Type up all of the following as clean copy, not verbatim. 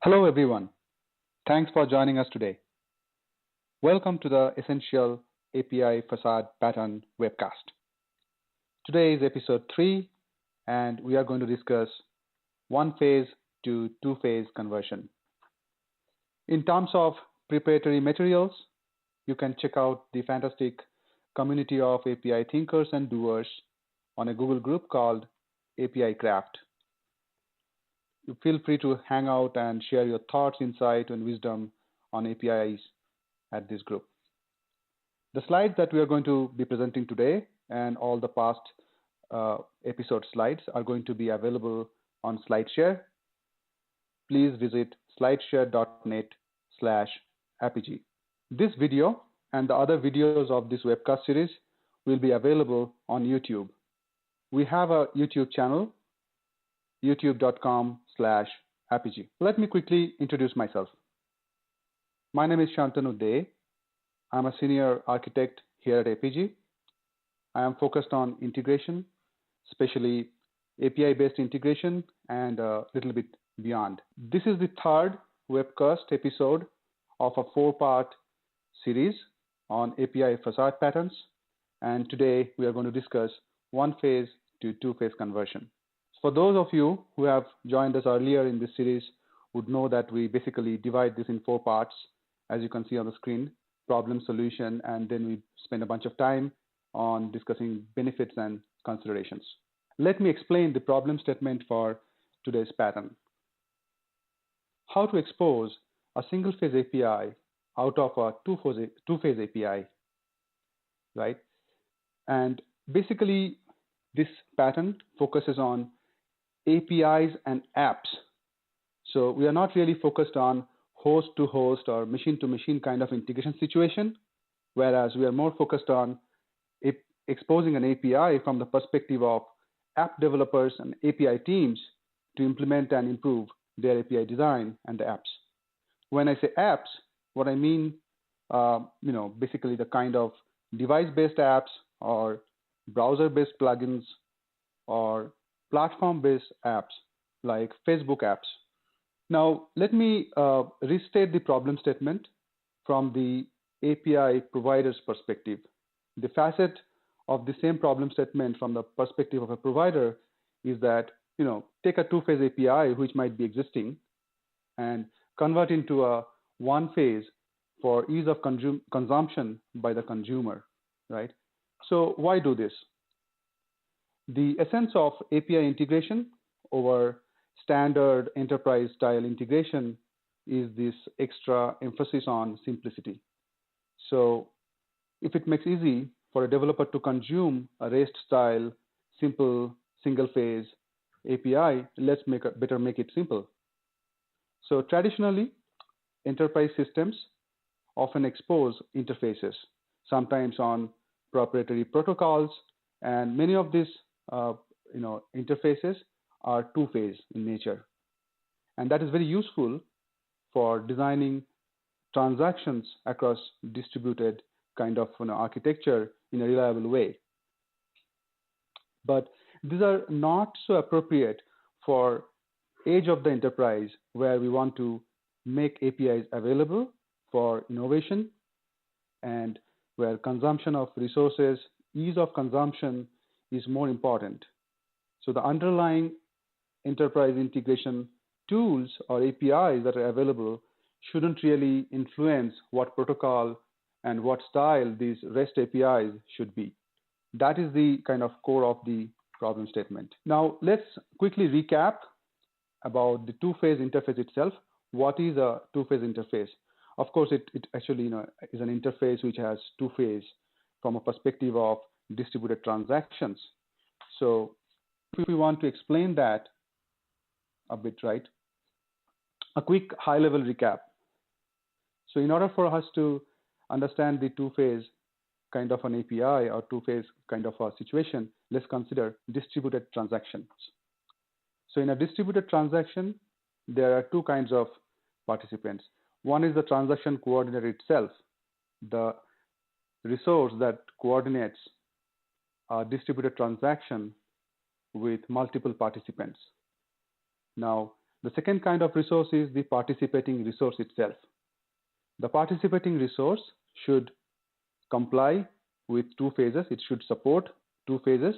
Hello, everyone. Thanks for joining us today. Welcome to the Essential API Facade Pattern webcast. Today is episode 3, and we are going to discuss one-phase to two-phase conversion. In terms of preparatory materials, you can check out the fantastic community of API thinkers and doers on a Google group called API Craft. You feel free to hang out and share your thoughts, insight, and wisdom on APIs at this group. The slides that we are going to be presenting today and all the past episode slides are going to be available on SlideShare. Please visit slideshare.net/apg. This video and the other videos of this webcast series will be available on YouTube. We have a YouTube channel, youtube.com/apg. Let me quickly introduce myself. My name is Shantanu Dey. I'm a senior architect here at APG. I am focused on integration, especially API-based integration and a little bit beyond. This is the third webcast episode of a 4-part series on API facade patterns. And today we are going to discuss one-phase to two-phase conversion. For those of you who have joined us earlier in this series would know that we basically divide this in 4 parts, as you can see on the screen: problem, solution, and then we spend a bunch of time on discussing benefits and considerations. Let me explain the problem statement for today's pattern. How to expose a single-phase API out of a two-phase API, right? And basically, this pattern focuses on APIs and apps. So we are not really focused on host to host or machine to machine kind of integration situation, whereas we are more focused on exposing an API from the perspective of app developers and API teams to implement and improve their API design and the apps. When I say apps, what I mean, basically the kind of device-based apps or browser-based plugins or platform-based apps like Facebook apps. Now, let me restate the problem statement from the API provider's perspective. The facet of the same problem statement from the perspective of a provider is that, take a two-phase API which might be existing and convert into a one-phase for ease of consumption by the consumer, right? So why do this? The essence of API integration over standard enterprise-style integration is this extra emphasis on simplicity. So if it makes it easy for a developer to consume a REST-style, simple, single-phase API, let's better make it simple. So traditionally, enterprise systems often expose interfaces, sometimes on proprietary protocols, and many of these interfaces are two-phase in nature. And that is very useful for designing transactions across distributed kind of architecture in a reliable way. But these are not so appropriate for age of the enterprise, where we want to make APIs available for innovation and where consumption of resources, ease of consumption is more important. So the underlying enterprise integration tools or APIs that are available shouldn't really influence what protocol and what style these REST APIs should be. That is the kind of core of the problem statement. Now, let's quickly recap about the two-phase interface itself. What is a two-phase interface? Of course, it actually is an interface which has two phases from a perspective of distributed transactions. So if we want to explain that a bit, right? A quick high-level recap. So in order for us to understand the two-phase kind of an API or two-phase kind of a situation, let's consider distributed transactions. So in a distributed transaction, there are two kinds of participants. One is the transaction coordinator itself, the resource that coordinates a distributed transaction with multiple participants. Now, The second kind of resource is the participating resource itself. The participating resource should comply with two phases. It should support two phases.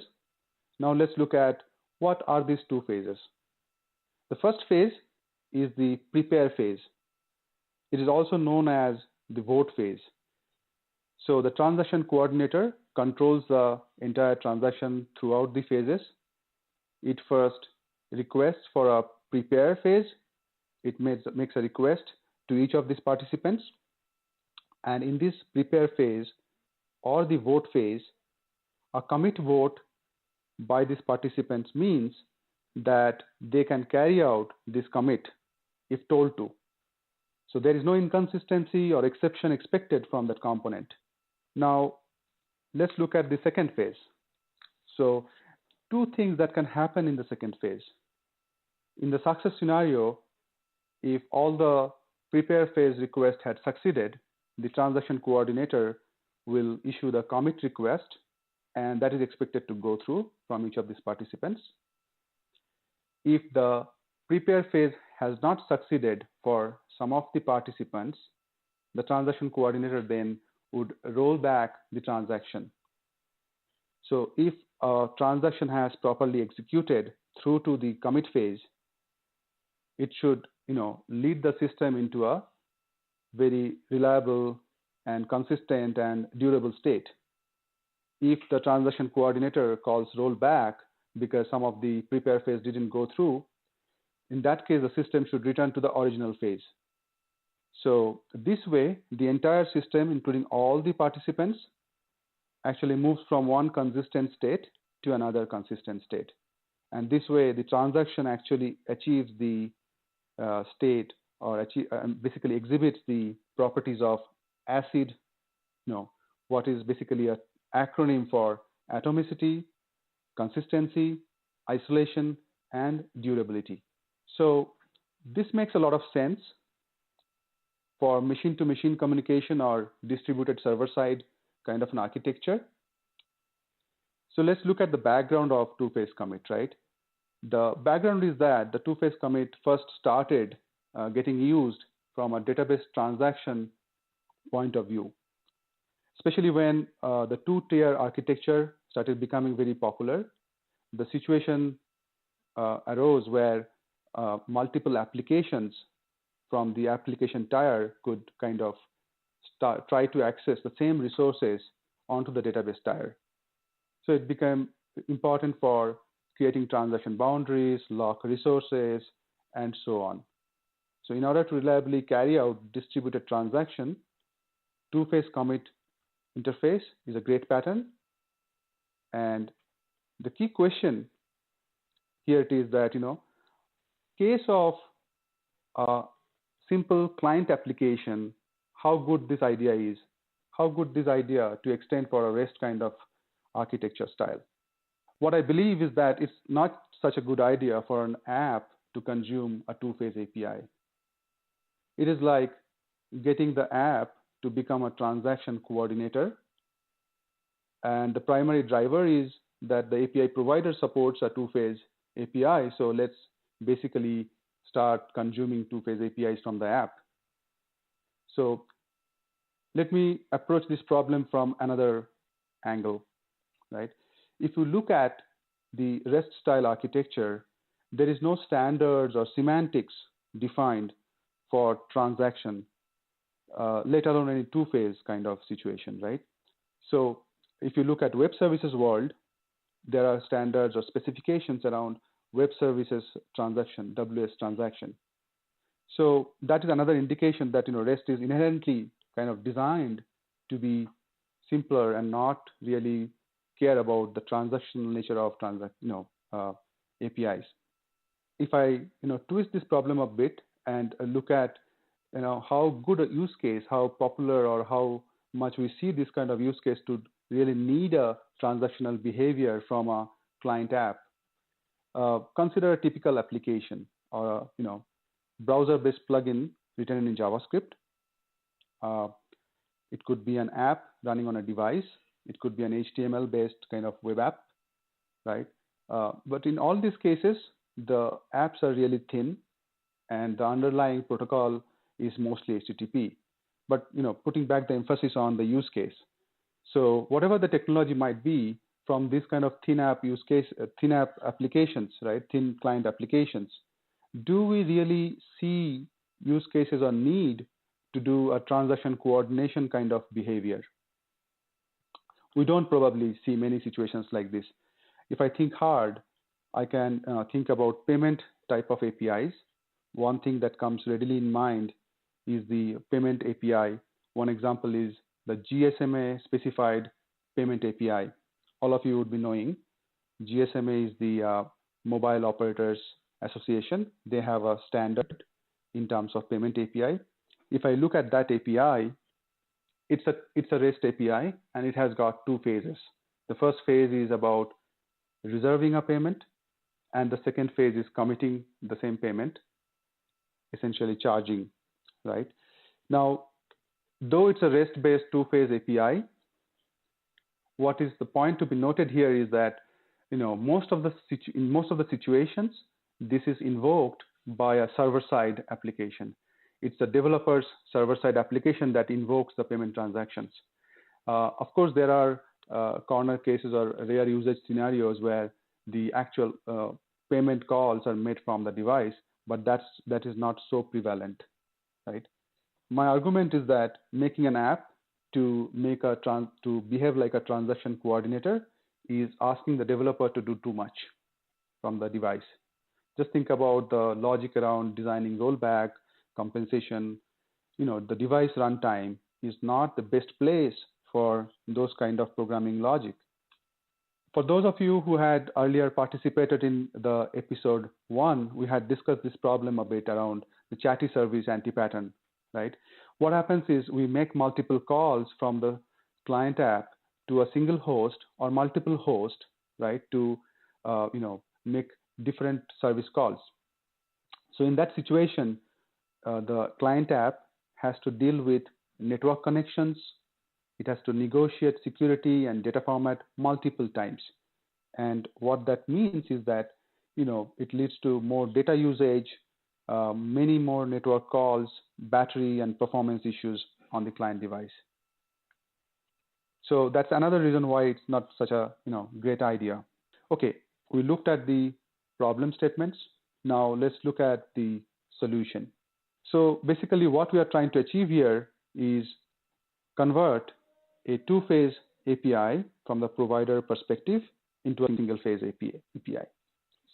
Now let's look at what are these two phases. The first phase is the prepare phase. It is also known as the vote phase. So the transaction coordinator controls the entire transaction throughout the phases. It first requests for a prepare phase. It makes a request to each of these participants. And in this prepare phase or the vote phase, a commit vote by these participants means that they can carry out this commit if told to. So there is no inconsistency or exception expected from that component. Now, let's look at the second phase. So two things that can happen in the second phase. In the success scenario, if all the prepare phase request had succeeded, the transaction coordinator will issue the commit request, and that is expected to go through from each of these participants. If the prepare phase has not succeeded for some of the participants, the transaction coordinator then would roll back the transaction. So if a transaction has properly executed through to the commit phase, it should lead the system into a very reliable and consistent and durable state. If the transaction coordinator calls rollback because some of the prepare phase didn't go through, in that case, the system should return to the original phase. So this way, the entire system, including all the participants, actually moves from one consistent state to another consistent state. And this way, the transaction actually achieves the state or basically exhibits the properties of ACID, what is basically an acronym for atomicity, consistency, isolation, and durability. So this makes a lot of sense for machine-to-machine communication or distributed server-side kind of an architecture. So let's look at the background of two-phase commit, right? The background is that the two-phase commit first started getting used from a database transaction point of view, especially when the two-tier architecture started becoming very popular. The situation arose where multiple applications from the application tier could kind of try to access the same resources onto the database tier. So it became important for creating transaction boundaries, lock resources, and so on. So in order to reliably carry out distributed transaction, two-phase commit interface is a great pattern. And the key question here it is that, case of a simple client application, how good this idea is, how good this idea to extend for a REST kind of architecture style. What I believe is that it's not such a good idea for an app to consume a two-phase API. It is like getting the app to become a transaction coordinator. And the primary driver is that the API provider supports a two-phase API. So let's basically start consuming two-phase APIs from the app. So let me approach this problem from another angle, right? If you look at the REST style architecture, there is no standards or semantics defined for transaction, let alone any two-phase kind of situation, right? So if you look at web services world, there are standards or specifications around web services transaction, WS transaction. So that is another indication that REST is inherently kind of designed to be simpler and not really care about the transactional nature of APIs. If I twist this problem a bit and look at how good a use case, how popular or how much we see this kind of use case to really need a transactional behavior from a client app. Consider a typical application or browser-based plugin written in JavaScript. It could be an app running on a device. It could be an HTML-based kind of web app, right? But in all these cases, the apps are really thin. and the underlying protocol is mostly HTTP. But putting back the emphasis on the use case. So whatever the technology might be, from this kind of thin app use case, thin app applications, right, thin client applications, do we really see use cases or need to do a transaction coordination kind of behavior? We don't probably see many situations like this. If I think hard, I can think about payment type of APIs. One thing that comes readily in mind is the payment API. One example is the GSMA specified payment API. All of you would be knowing GSMA is the Mobile Operators Association. They have a standard in terms of payment API. If I look at that API, it's a REST API, and it has got two phases. The first phase is about reserving a payment, and the second phase is committing the same payment, essentially charging, right? Now, though it's a REST-based two-phase API, what is the point to be noted here is that in most of the situations, this is invoked by a server-side application. It's the developer's server-side application that invokes the payment transactions. Of course, there are corner cases or rare usage scenarios where the actual payment calls are made from the device, but that is not so prevalent, right? My argument is that making an app to behave like a transaction coordinator is asking the developer to do too much from the device. Just think about the logic around designing rollback, compensation. The device runtime is not the best place for those kind of programming logic. For those of you who had earlier participated in the episode 1, we had discussed this problem a bit around the chatty service anti-pattern, right? What happens is we make multiple calls from the client app to a single host or multiple hosts, right, to make different service calls. So in that situation, the client app has to deal with network connections. It has to negotiate security and data format multiple times. And what that means is that it leads to more data usage, many more network calls, battery and performance issues on the client device. So that's another reason why it's not such a great idea. Okay, we looked at the problem statements. Now let's look at the solution. So basically what we are trying to achieve here is convert a two-phase API from the provider perspective into a single-phase API.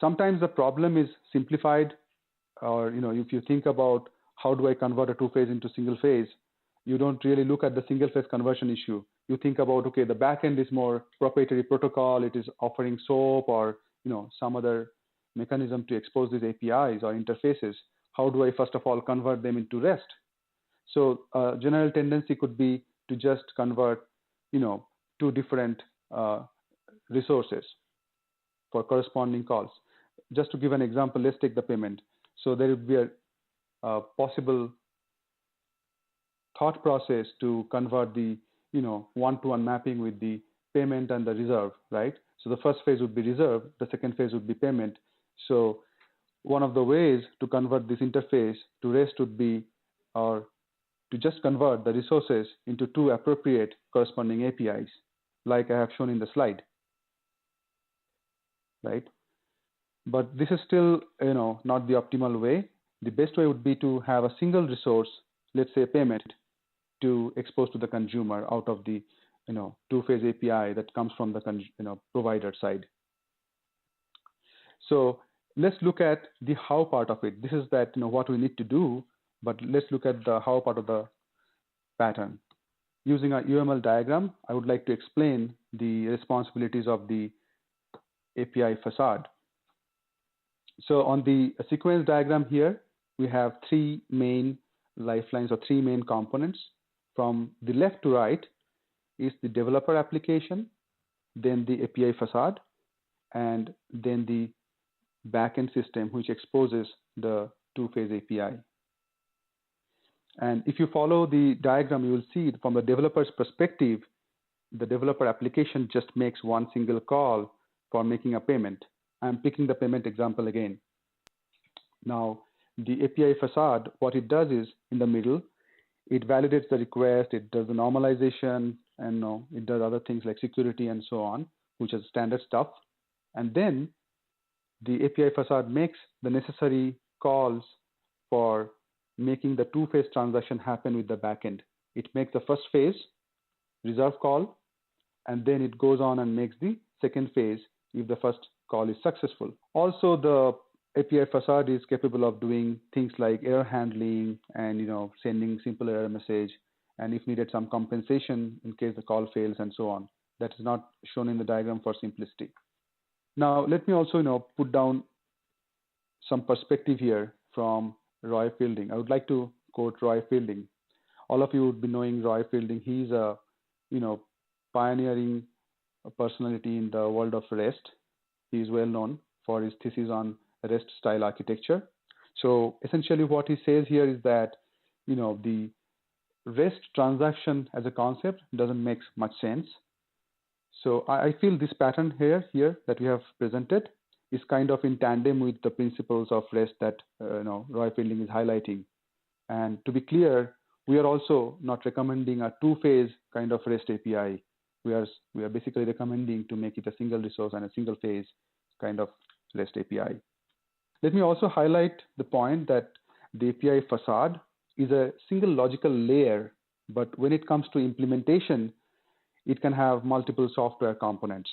Sometimes the problem is simplified, or if you think about how do I convert a two-phase into single-phase, you don't really look at the single-phase conversion issue. You think about, okay, the backend is more proprietary protocol. It is offering SOAP or some other mechanism to expose these APIs or interfaces. How do I first of all convert them into REST? So a general tendency could be to just convert two different resources for corresponding calls. Just to give an example, let's take the payment. So there would be a possible thought process to convert the one-to-one mapping with the payment and the reserve, right? So the first phase would be reserve, the second phase would be payment. So one of the ways to convert this interface to REST would be, or to just convert the resources into two appropriate corresponding APIs, like I have shown in the slide, right? But this is still, not the optimal way. The best way would be to have a single resource, let's say payment, to expose to the consumer out of the, two-phase API that comes from the, provider side. So let's look at the how part of it. This is that, what we need to do, but let's look at the how part of the pattern. Using a UML diagram, I would like to explain the responsibilities of the API facade. So on the sequence diagram here, we have three main lifelines or three main components. From the left to right is the developer application, then the API facade, and then the backend system, which exposes the two-phase API. And if you follow the diagram, you will see from the developer's perspective, the developer application just makes one single call for making a payment. I'm picking the payment example again. Now, the API facade, what it does is in the middle, it validates the request, it does the normalization, and it does other things like security and so on, which is standard stuff. And then the API facade makes the necessary calls for making the two-phase transaction happen with the backend. It makes the first phase reserve call, and then it goes on and makes the second phase if the first call is successful. Also, the API facade is capable of doing things like error handling and sending simple error message, and if needed, some compensation in case the call fails and so on. That is not shown in the diagram for simplicity. Now, let me also put down some perspective here from Roy Fielding. I would like to quote Roy Fielding. All of you would be knowing Roy Fielding. He's a pioneering personality in the world of REST. He is well known for his thesis on REST style architecture. So essentially what he says here is that the REST transaction as a concept doesn't make much sense. So I feel this pattern here that we have presented is kind of in tandem with the principles of REST that Roy Fielding is highlighting. And to be clear, we are also not recommending a two-phase kind of REST API. We are basically recommending to make it a single resource and a single phase kind of REST API. Let me also highlight the point that the API facade is a single logical layer, but when it comes to implementation, it can have multiple software components.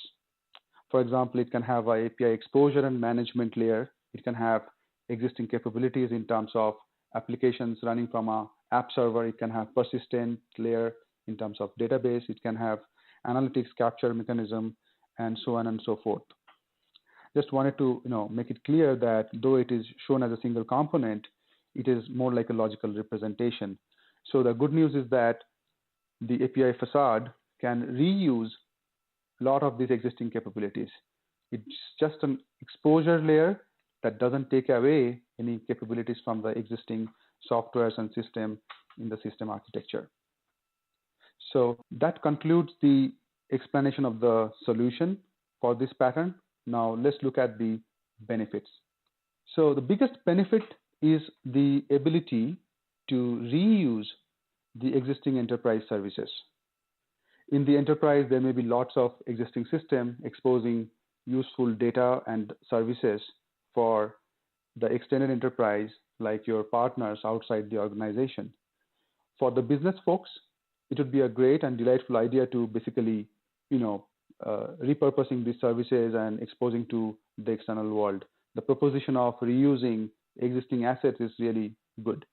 For example, it can have an API exposure and management layer. It can have existing capabilities in terms of applications running from an app server. It can have persistent layer in terms of database. It can have analytics capture mechanism, and so on and so forth. Just wanted to make it clear that though it is shown as a single component, it is more like a logical representation. So the good news is that the API facade can reuse a lot of these existing capabilities. It's just an exposure layer that doesn't take away any capabilities from the existing softwares and system in the system architecture. So that concludes the explanation of the solution for this pattern. Now let's look at the benefits. So the biggest benefit is the ability to reuse the existing enterprise services. In the enterprise, there may be lots of existing system exposing useful data and services for the extended enterprise, like your partners outside the organization. For the business folks, it would be a great and delightful idea to basically, repurposing these services and exposing to the external world. The proposition of reusing existing assets is really good.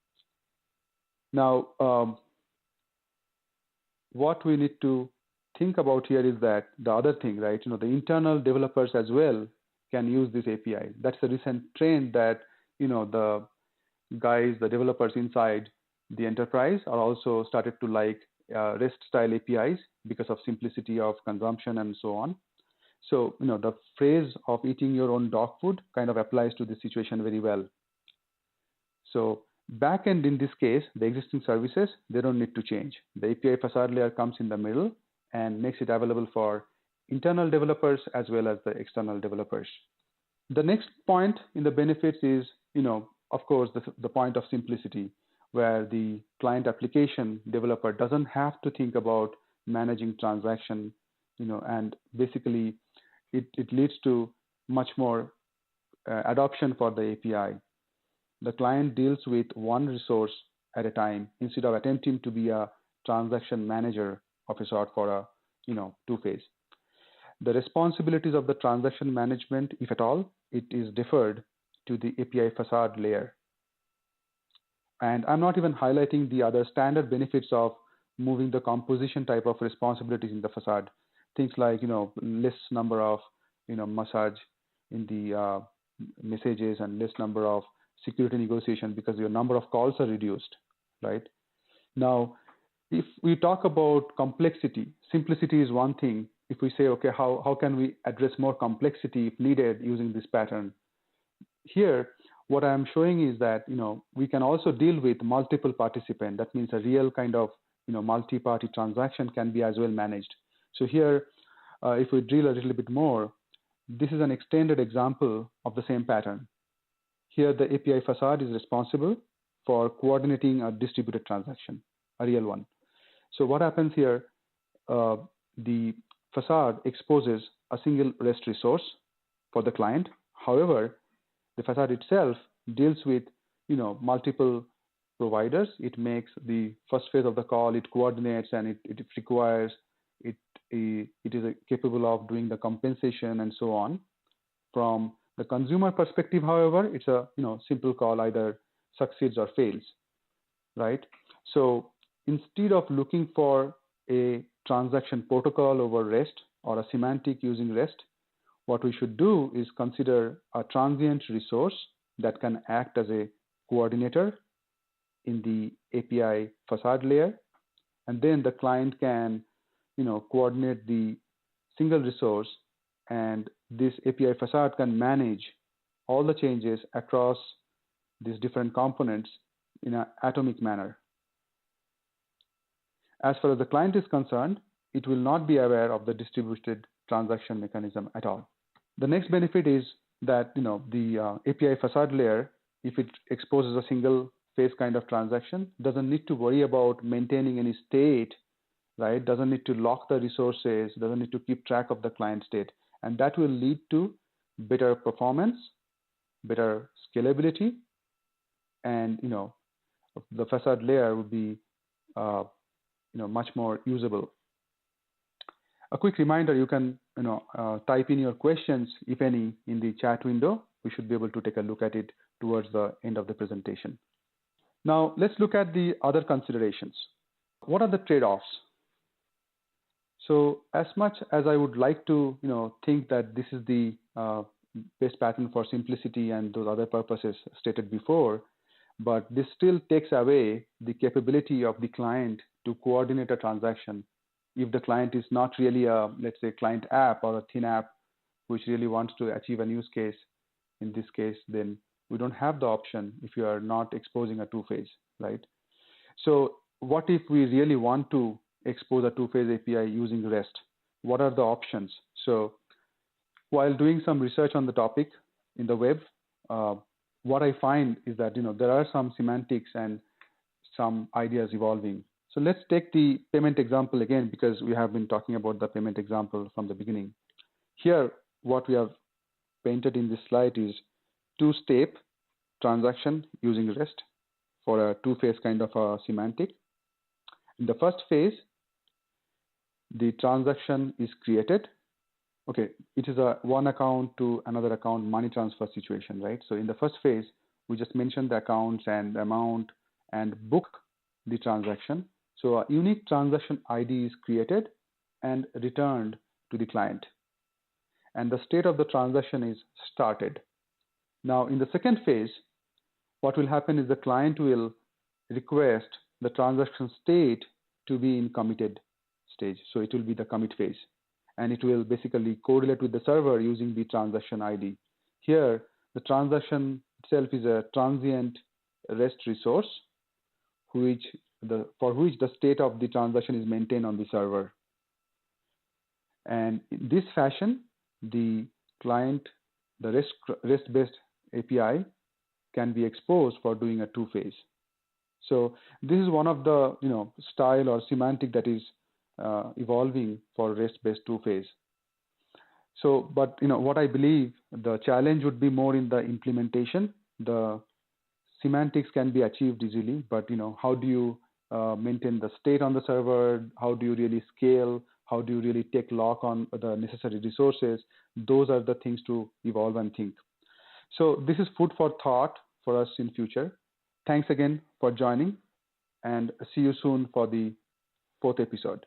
Now, what we need to think about here is that the other thing, right? The internal developers as well can use this API. That's a recent trend that, the guys, the developers inside the enterprise are also started to like REST style APIs because of simplicity of consumption and so on. So, the phrase of eating your own dog food kind of applies to this situation very well. So backend in this case, the existing services, they don't need to change. The API facade layer comes in the middle and makes it available for internal developers as well as the external developers. The next point in the benefits is, of course, the point of simplicity, where the client application developer doesn't have to think about managing transaction, and basically it leads to much more adoption for the API. The client deals with one resource at a time instead of attempting to be a transaction manager of a sort for a two-phase. The responsibilities of the transaction management, if at all, it is deferred to the API facade layer. And I'm not even highlighting the other standard benefits of moving the composition type of responsibilities in the facade. Things like, less number of, massage in the messages and less number of security negotiation because your number of calls are reduced, right? Now, if we talk about complexity, simplicity is one thing. If we say, okay, how can we address more complexity if needed using this pattern? Here, what I'm showing is that, we can also deal with multiple participants. That means a real kind of, multi-party transaction can be as well managed. So here, if we drill a little bit more, this is an extended example of the same pattern. Here, the API Facade is responsible for coordinating a distributed transaction, a real one. So what happens here, the Facade exposes a single REST resource for the client. However, the Facade itself deals with multiple providers. It makes the first phase of the call, it coordinates, and it requires, it is capable of doing the compensation and so on. From the consumer perspective, however, it's a simple call, either succeeds or fails, right? So instead of looking for a transaction protocol over REST or a semantic using REST, what we should do is consider a transient resource that can act as a coordinator in the API Facade layer, and then the client can coordinate the single resource, and this API Facade can manage all the changes across these different components in an atomic manner. As far as the client is concerned, it will not be aware of the distributed transaction mechanism at all. The next benefit is that the API Facade layer, if it exposes a single phase kind of transaction, doesn't need to worry about maintaining any state, right? Doesn't need to lock the resources, doesn't need to keep track of the client state, and that will lead to better performance, better scalability, and the Facade layer will be much more usable. A quick reminder, you can type in your questions, if any, in the chat window. We should be able to take a look at it towards the end of the presentation. Now, let's look at the other considerations. What are the trade-offs? So as much as I would like to think that this is the best pattern for simplicity and those other purposes stated before, but this still takes away the capability of the client to coordinate a transaction. If the client is not really a, let's say, client app or a thin app which really wants to achieve a use case, in this case, then we don't have the option if you are not exposing a two-phase, right? So what if we really want to expose a two-phase API using REST? What are the options? So while doing some research on the topic in the web, what I find is that there are some semantics and some ideas evolving. So let's take the payment example again, because we have been talking about the payment example from the beginning. Here, what we have painted in this slide is two-step transaction using REST for a two-phase kind of a semantic. In the first phase, the transaction is created. Okay, it is a one account to another account money transfer situation, right? So in the first phase, we just mentioned the accounts and the amount and book the transaction. So a unique transaction ID is created and returned to the client. And the state of the transaction is started. Now, in the second phase, what will happen is the client will request the transaction state to be in committed stage. So it will be the commit phase. And it will basically correlate with the server using the transaction ID. Here, the transaction itself is a transient REST resource, for which the state of the transaction is maintained on the server. And in this fashion, the client, the REST-based API can be exposed for doing a two-phase. So this is one of the style or semantic that is evolving for REST-based two-phase. So, but what I believe the challenge would be more in the implementation. The semantics can be achieved easily, but how do you maintain the state on the server? How do you really scale? How do you really take lock on the necessary resources? Those are the things to evolve and think. So this is food for thought for us in future. Thanks again for joining, and see you soon for the 4th episode.